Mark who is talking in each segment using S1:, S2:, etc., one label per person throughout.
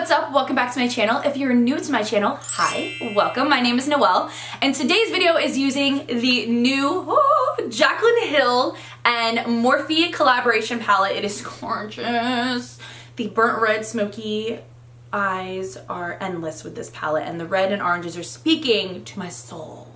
S1: what's up? Welcome back to my channel. If you're new to my channel, hi, welcome. My name is Noelle, and today's video is using the new Jaclyn Hill and Morphe collaboration palette. It is gorgeous. The burnt red smoky eyes are endless with this palette, and the red and oranges are speaking to my soul.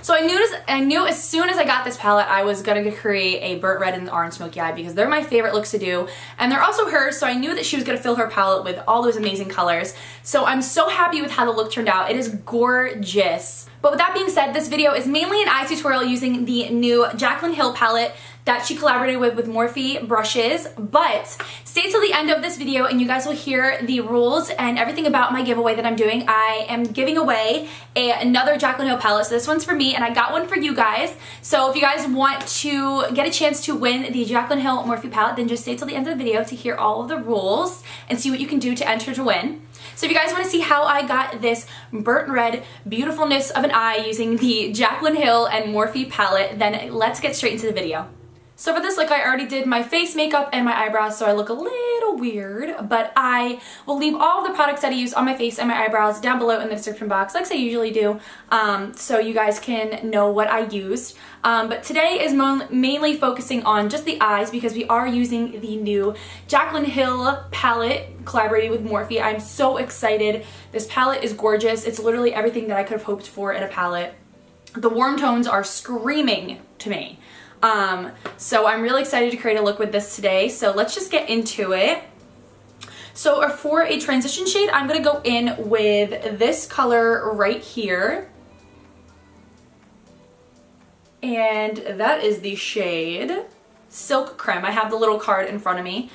S1: So I knew as soon as I got this palette I was gonna create a burnt red and orange smoky eye because they're my favorite looks to do, and they're also hers, so I knew that she was gonna fill her palette with all those amazing colors. So I'm so happy with how the look turned out. It is gorgeous. But with that being said, this video is mainly an eye tutorial using the new Jaclyn Hill palette that she collaborated with Morphe brushes. But stay till the end of this video and you guys will hear the rules and everything about my giveaway that I'm doing. I am giving away another Jaclyn Hill palette. So this one's for me and I got one for you guys. So if you guys want to get a chance to win the Jaclyn Hill Morphe palette, then just stay till the end of the video to hear all of the rules and see what you can do to enter to win. So if you guys want to see how I got this burnt red beautifulness of an eye using the Jaclyn Hill and Morphe palette, then let's get straight into the video. So for this look, I already did my face makeup and my eyebrows, so I look a little weird, but I will leave all of the products that I use on my face and my eyebrows down below in the description box, like I usually do, so you guys can know what I used. But today is mainly focusing on just the eyes because we are using the new Jaclyn Hill palette collaborating with Morphe. I'm so excited. This palette is gorgeous. It's literally everything that I could have hoped for in a palette. The warm tones are screaming to me. So I'm really excited to create a look with this today. So let's just get into it. So for a transition shade, I'm going to go in with this color right here. And that is the shade Silk Creme. I have the little card in front of me.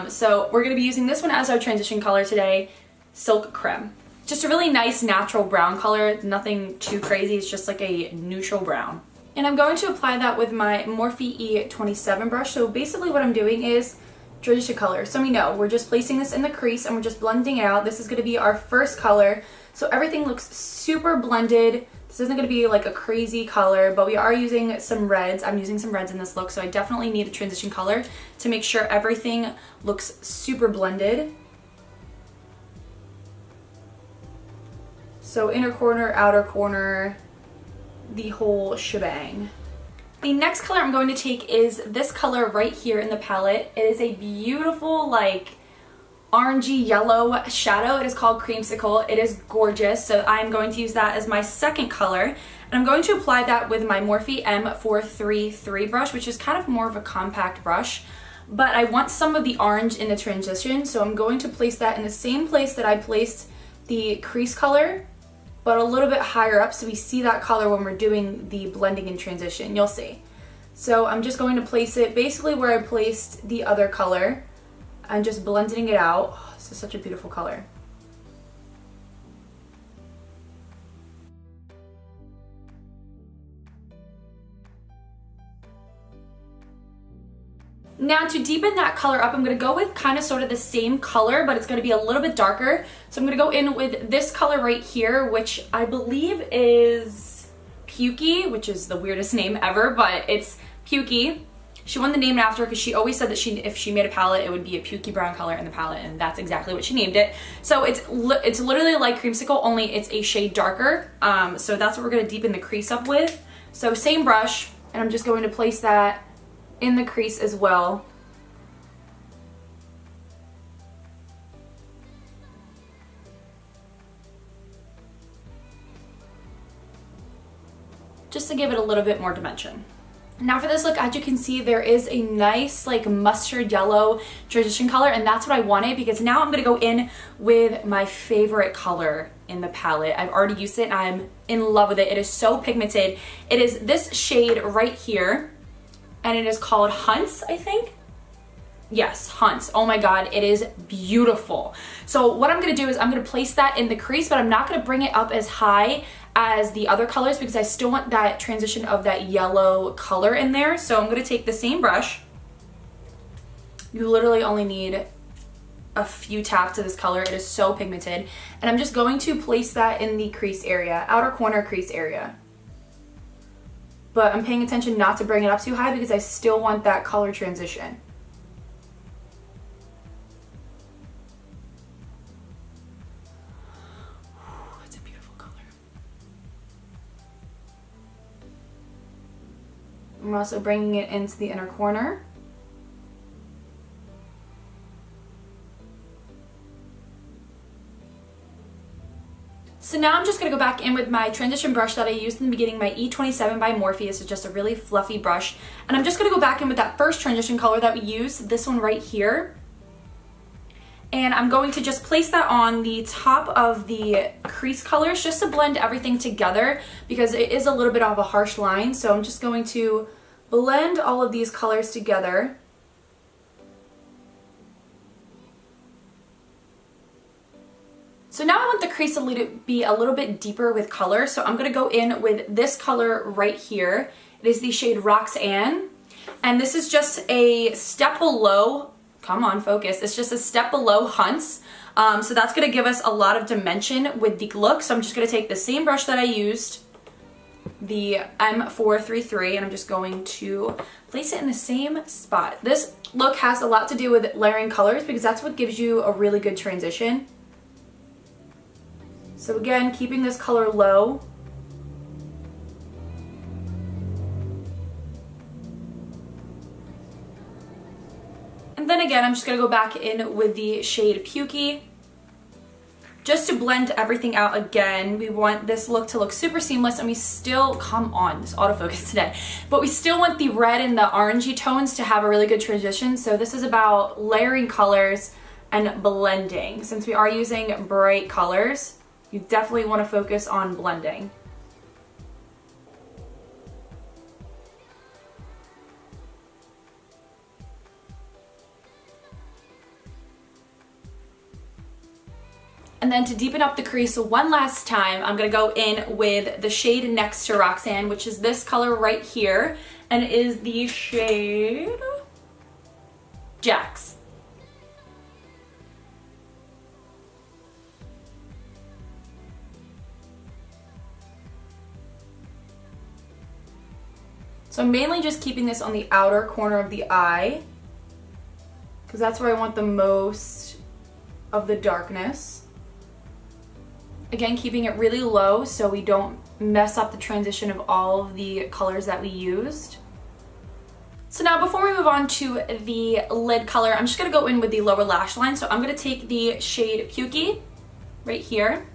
S1: So we're going to be using this one as our transition color today, Silk Creme. Just a really nice natural brown color, nothing too crazy, it's just like a neutral brown. And I'm going to apply that with my Morphe E27 brush. So basically what I'm doing is transition color. So we know we're just placing this in the crease and we're just blending it out. This is going to be our first color. So everything looks super blended. This isn't going to be like a crazy color, but we are using some reds. I'm using some reds in this look, so I definitely need a transition color to make sure everything looks super blended. So inner corner, outer corner, the whole shebang. The next color I'm going to take is this color right here in the palette. It is a beautiful like orangey yellow shadow. It is called Creamsicle. It is gorgeous, so I'm going to use that as my second color, and I'm going to apply that with my Morphe M433 brush, which is kind of more of a compact brush, but I want some of the orange in the transition, so I'm going to place that in the same place that I placed the crease color, but a little bit higher up so we see that color when we're doing the blending and transition. You'll see. So I'm just going to place it basically where I placed the other color and just blending it out. Oh, this is such a beautiful color. Now to deepen that color up, I'm going to go with kind of sort of the same color, but it's going to be a little bit darker. So I'm going to go in with this color right here, which I believe is Pukey, which is the weirdest name ever, but it's Pukey. She won the name after because she always said that if she made a palette, it would be a pukey brown color in the palette, and that's exactly what she named it. So it's literally like Creamsicle, only it's a shade darker. So that's what we're going to deepen the crease up with. So same brush, and I'm just going to place that in the crease as well. Just to give it a little bit more dimension. Now for this look, as you can see, there is a nice like mustard yellow transition color, and that's what I wanted because now I'm going to go in with my favorite color in the palette. I've already used it and I'm in love with it. It is so pigmented. It is this shade right here, and it is called Hunts, I think. Yes, Hunts. Oh my god, it is beautiful. So what I'm going to do is I'm going to place that in the crease, but I'm not going to bring it up as high as the other colors because I still want that transition of that yellow color in there. So I'm going to take the same brush. You literally only need a few taps of this color. It is so pigmented. And I'm just going to place that in the crease area, outer corner crease area. But I'm paying attention not to bring it up too high because I still want that color transition. I'm also bringing it into the inner corner. So now I'm just going to go back in with my transition brush that I used in the beginning, my E27 by Morphe. This is just a really fluffy brush. And I'm just going to go back in with that first transition color that we used, this one right here. And I'm going to just place that on the top of the crease colors just to blend everything together because it is a little bit of a harsh line. So I'm just going to blend all of these colors together. So now I want the crease to be a little bit deeper with color. So I'm going to go in with this color right here. It is the shade Roxanne. And this is just a step below, come on, focus. It's just a step below Hunt's. So that's going to give us a lot of dimension with the look. So I'm just going to take the same brush that I used, the M433, and I'm just going to place it in the same spot. This look has a lot to do with layering colors because that's what gives you a really good transition. So again, keeping this color low. And then again, I'm just going to go back in with the shade Pukey. Just to blend everything out again. We want this look to look super seamless and we still, come on, this autofocus today. But we still want the red and the orangey tones to have a really good transition. So this is about layering colors and blending. Since we are using bright colors, you definitely want to focus on blending. And then to deepen up the crease one last time, I'm going to go in with the shade next to Roxanne, which is this color right here, and it is the shade Jax. So I'm mainly just keeping this on the outer corner of the eye because that's where I want the most of the darkness. Again, keeping it really low so we don't mess up the transition of all of the colors that we used. So now before we move on to the lid color, I'm just going to go in with the lower lash line. So I'm going to take the shade Pukey right here,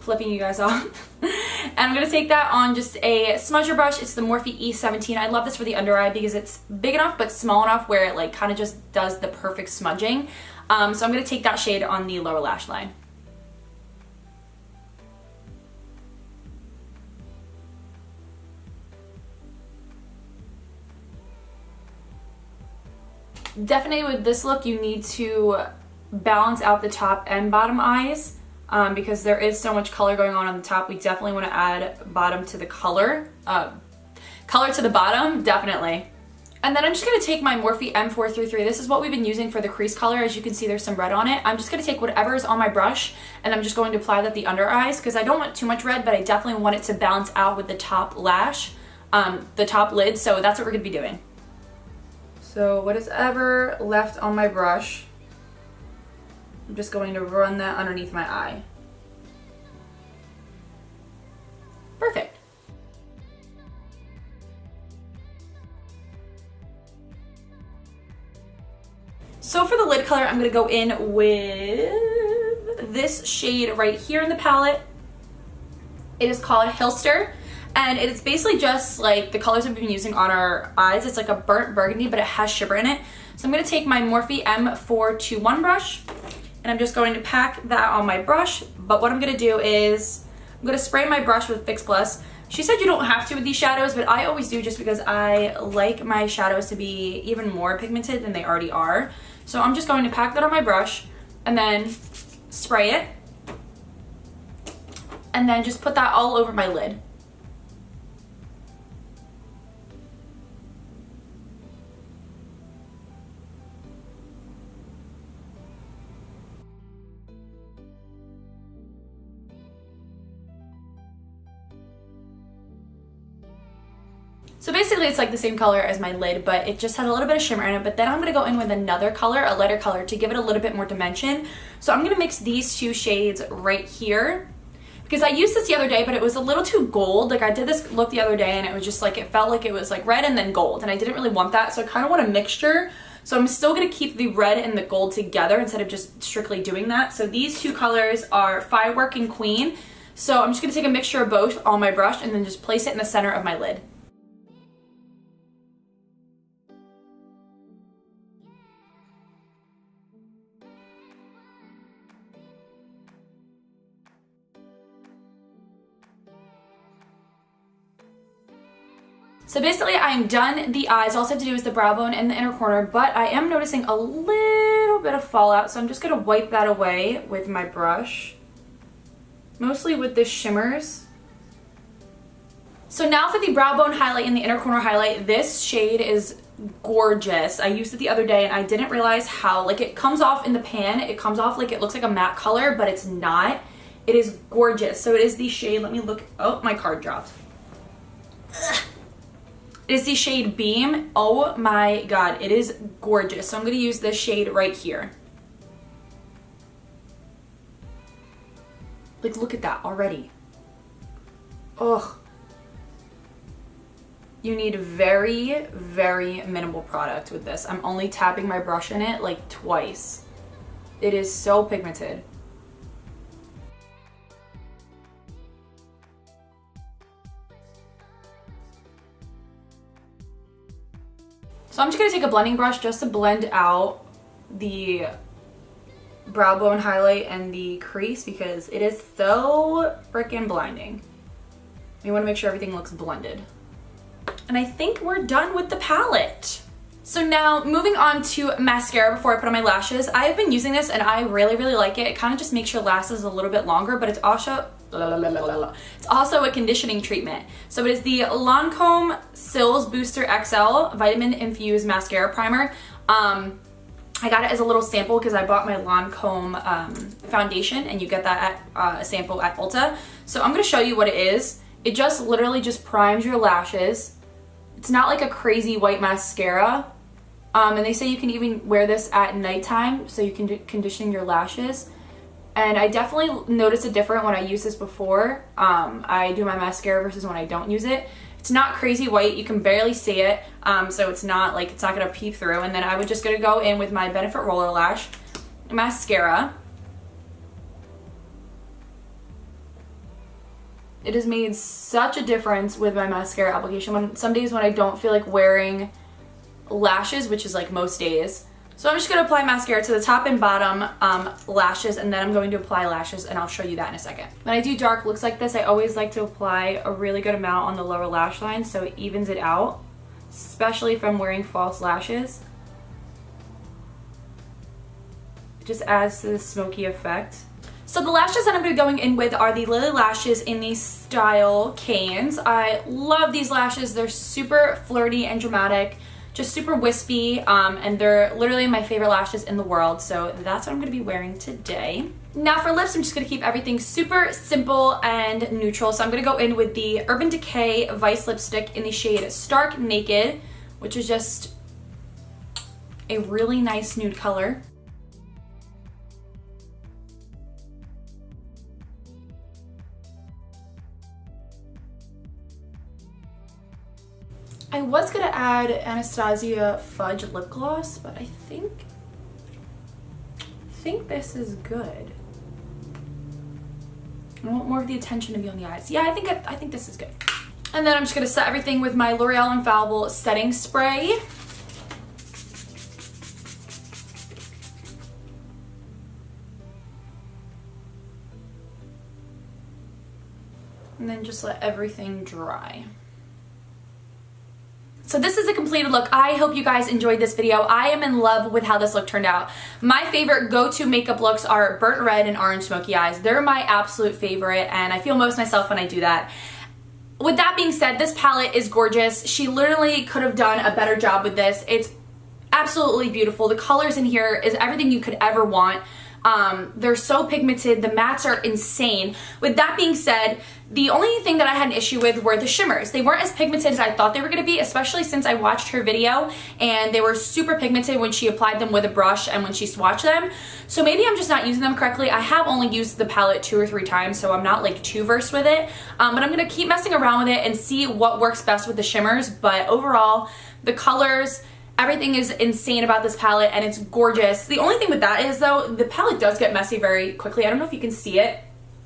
S1: flipping you guys off. And I'm going to take that on just a smudger brush. It's the Morphe E17. I love this for the under eye because it's big enough but small enough where it like kind of just does the perfect smudging. So I'm going to take that shade on the lower lash line. Definitely with this look, you need to balance out the top and bottom eyes. Because there is so much color going on the top, we definitely want to add bottom to the color. Color to the bottom, definitely. And then I'm just going to take my Morphe M433. This is what we've been using for the crease color. As you can see, there's some red on it. I'm just going to take whatever is on my brush, and I'm just going to apply that at the under eyes because I don't want too much red, but I definitely want it to balance out with the top lash, the top lid. So that's what we're going to be doing. So what is ever left on my brush, I'm just going to run that underneath my eye. Perfect. So for the lid color, I'm going to go in with this shade right here in the palette. It is called Hilster, and it is basically just like the colors we've been using on our eyes. It's like a burnt burgundy, but it has shimmer in it. So I'm going to take my Morphe M421 brush, and I'm just going to pack that on my brush. But what I'm going to do is I'm going to spray my brush with Fix Plus. She said you don't have to with these shadows, but I always do just because I like my shadows to be even more pigmented than they already are. So I'm just going to pack that on my brush and then spray it. And then just put that all over my lid. So basically it's like the same color as my lid, but it just has a little bit of shimmer in it. But then I'm going to go in with another color, a lighter color, to give it a little bit more dimension. So I'm going to mix these two shades right here, because I used this the other day, but it was a little too gold. Like I did this look the other day and it was just like, it felt like it was like red and then gold, and I didn't really want that. So I kind of want a mixture. So I'm still gonna keep the red and the gold together instead of just strictly doing that. So these two colors are Firework and Queen. So I'm just gonna take a mixture of both on my brush and then just place it in the center of my lid. So basically I'm done the eyes. All I have to do is the brow bone and the inner corner, but I am noticing a little bit of fallout, so I'm just gonna wipe that away with my brush. Mostly with the shimmers. So now for the brow bone highlight and the inner corner highlight. This shade is gorgeous. I used it the other day and I didn't realize how, like, it comes off in the pan, it comes off like it looks like a matte color, but it's not. It is gorgeous. So it is the shade, let me look, oh, my card dropped. Ugh. It is the shade Beam. Oh my god, it is gorgeous. So I'm going to use this shade right here. Like, look at that already. Ugh. You need very, very minimal product with this. I'm only tapping my brush in it like twice. It is so pigmented. So I'm just going to take a blending brush just to blend out the brow bone highlight and the crease because it is so freaking blinding. You want to make sure everything looks blended. And I think we're done with the palette. So now moving on to mascara before I put on my lashes. I've been using this and I really, really like it. It kind of just makes your lashes a little bit longer, but it's also a conditioning treatment. So it is the Lancome Sills Booster XL Vitamin Infused Mascara Primer. I got it as a little sample because I bought my Lancome foundation, and you get that at a sample at Ulta. So I'm going to show you what it is. It just literally just primes your lashes. It's not like a crazy white mascara. And they say you can even wear this at nighttime so you can condition your lashes. And I definitely noticed a difference when I used this before. I do my mascara versus when I don't use it. It's not crazy white, you can barely see it, so it's not gonna peep through. And then I would just gonna go in with my Benefit Roller Lash mascara. It has made such a difference with my mascara application. Some days when I don't feel like wearing lashes, which is like most days. So I'm just going to apply mascara to the top and bottom lashes, and then I'm going to apply lashes, and I'll show you that in a second. When I do dark looks like this, I always like to apply a really good amount on the lower lash line so it evens it out, especially if I'm wearing false lashes. It just adds to the smoky effect. So the lashes that I'm going to be going in with are the Lily Lashes in the style Canes. I love these lashes. They're super flirty and dramatic. Just super wispy, and they're literally my favorite lashes in the world, so that's what I'm going to be wearing today. Now for lips, I'm just going to keep everything super simple and neutral, so I'm going to go in with the Urban Decay Vice Lipstick in the shade Stark Naked, which is just a really nice nude color. I was gonna add Anastasia Fudge lip gloss, but I think this is good. I want more of the attention to be on the eyes. Yeah, I think this is good. And then I'm just gonna set everything with my L'Oreal Infallible setting spray. And then just let everything dry. So this is a completed look. I hope you guys enjoyed this video. I am in love with how this look turned out. My favorite go-to makeup looks are burnt red and orange smoky eyes. They're my absolute favorite, and I feel most myself when I do that. With that being said, this palette is gorgeous. She literally could have done a better job with this. It's absolutely beautiful. The colors in here is everything you could ever want. They're so pigmented. The mattes are insane. With that being said, the only thing that I had an issue with were the shimmers. They weren't as pigmented as I thought they were going to be, especially since I watched her video and they were super pigmented when she applied them with a brush and when she swatched them. So maybe I'm just not using them correctly. I have only used the palette 2 or 3 times, so I'm not like too versed with it. But I'm going to keep messing around with it and see what works best with the shimmers. But overall, the colors, everything is insane about this palette and it's gorgeous. The only thing with that is though, the palette does get messy very quickly. I don't know if you can see it.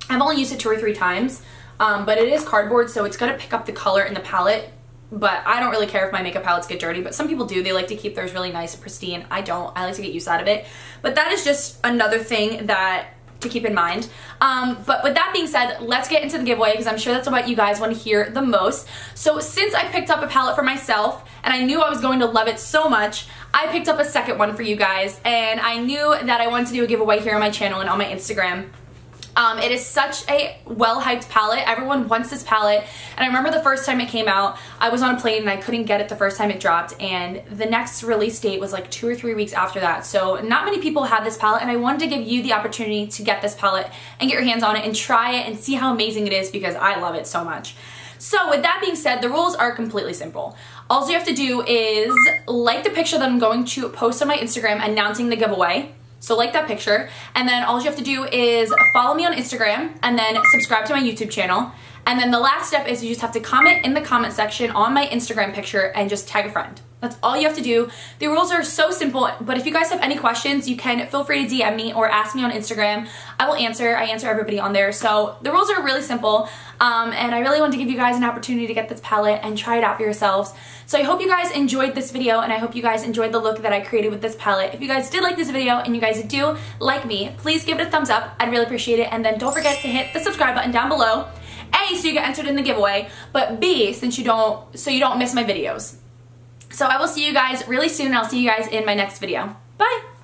S1: I've only used it 2 or 3 times. But it is cardboard, so it's gonna pick up the color in the palette. But I don't really care if my makeup palettes get dirty, but some people do. They like to keep theirs really nice and pristine. I don't. I like to get use out of it. But that is just another thing that to keep in mind. But with that being said, let's get into the giveaway because I'm sure that's what you guys want to hear the most. So since I picked up a palette for myself and I knew I was going to love it so much, I picked up a second one for you guys, and I knew that I wanted to do a giveaway here on my channel and on my Instagram. It is such a well-hyped palette. Everyone wants this palette, and I remember the first time it came out, I was on a plane and I couldn't get it the first time it dropped, and the next release date was like 2 or 3 weeks after that. So not many people had this palette, and I wanted to give you the opportunity to get this palette and get your hands on it and try it and see how amazing it is because I love it so much. So with that being said, the rules are completely simple. All you have to do is like the picture that I'm going to post on my Instagram announcing the giveaway. So like that picture, and then all you have to do is follow me on Instagram and then subscribe to my YouTube channel. And then the last step is you just have to comment in the comment section on my Instagram picture and just tag a friend. That's all you have to do. The rules are so simple, but if you guys have any questions, you can feel free to DM me or ask me on Instagram. I will answer. I answer everybody on there. So the rules are really simple, and I really wanted to give you guys an opportunity to get this palette and try it out for yourselves. So I hope you guys enjoyed this video, and I hope you guys enjoyed the look that I created with this palette. If you guys did like this video and you guys do like me, please give it a thumbs up. I'd really appreciate it. And then don't forget to hit the subscribe button down below. A, so you get entered in the giveaway, but B, so you don't miss my videos. So I will see you guys really soon. I'll see you guys in my next video. Bye!